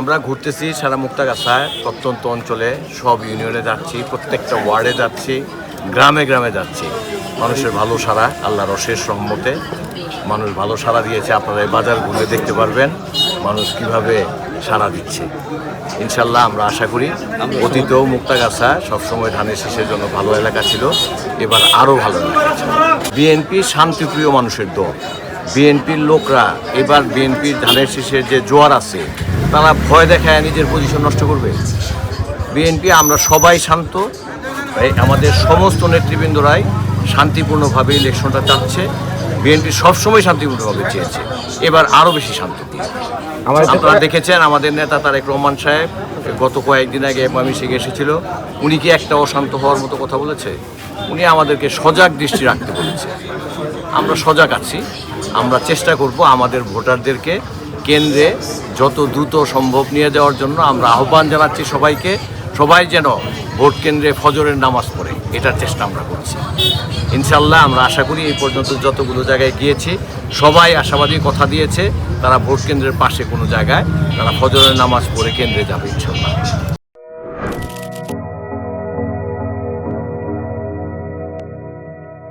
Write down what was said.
আমরা ঘুরতেছি সারা মুক্তাগাছায় প্রত্যন্ত অঞ্চলে, সব ইউনিয়নে যাচ্ছি, প্রত্যেকটা ওয়ার্ডে যাচ্ছি, গ্রামে গ্রামে যাচ্ছি। মানুষের ভালো সাড়া, আল্লাহর অশেষ রহমতে মানুষ ভালো সাড়া দিয়েছে। আপনারা এই বাজার ঘুরে দেখতে পারবেন মানুষ কিভাবে সাড়া দিচ্ছে। ইনশাল্লাহ আমরা আশা করি অতীতেও মুক্তাগাছা সবসময় ধানের শীষের জন্য ভালো এলাকা ছিল, এবার আরও ভালো এলাকা ছিল। বিএনপি শান্তিপ্রিয় মানুষের দল। বিএনপির লোকরা এবার বিএনপির ধানের শীষের যে জোয়ার আছে তারা ভয় দেখায় নিজের পজিশন নষ্ট করবে। বিএনপি আমরা সবাই শান্ত, আমাদের সমস্ত নেতৃবৃন্দরাই শান্তিপূর্ণভাবে ইলেকশনটা চাচ্ছে। বিএনপি সবসময় শান্তিপূর্ণভাবে চেয়েছে, এবার আরও বেশি শান্ত। আপনারা দেখেছেন আমাদের নেতা তারেক রহমান সাহেব গত কয়েকদিন আগে ময়মনসিংহে এসেছিল। উনি কি একটা অশান্ত হওয়ার মতো কথা বলেছে? উনি আমাদেরকে সজাগ দৃষ্টি রাখতে বলেছে। আমরা সজাগ আছি। আমরা চেষ্টা করব আমাদের ভোটারদেরকে কেন্দ্রে যত দ্রুত সম্ভব নিয়ে যাওয়ার জন্য। আমরা আহ্বান জানাচ্ছি সবাইকে, সবাই যেন ভোট কেন্দ্রে ফজরের নামাজ পড়ে, এটার চেষ্টা আমরা করছি। ইনশাল্লাহ আমরা আশা করি এই পর্যন্ত যতগুলো জায়গায় গিয়েছি সবাই আশাবাদী কথা দিয়েছে তারা ভোট কেন্দ্রের পাশে কোনো জায়গায় তারা ফজরের নামাজ পড়ে কেন্দ্রে যাবে ইনশাল্লাহ।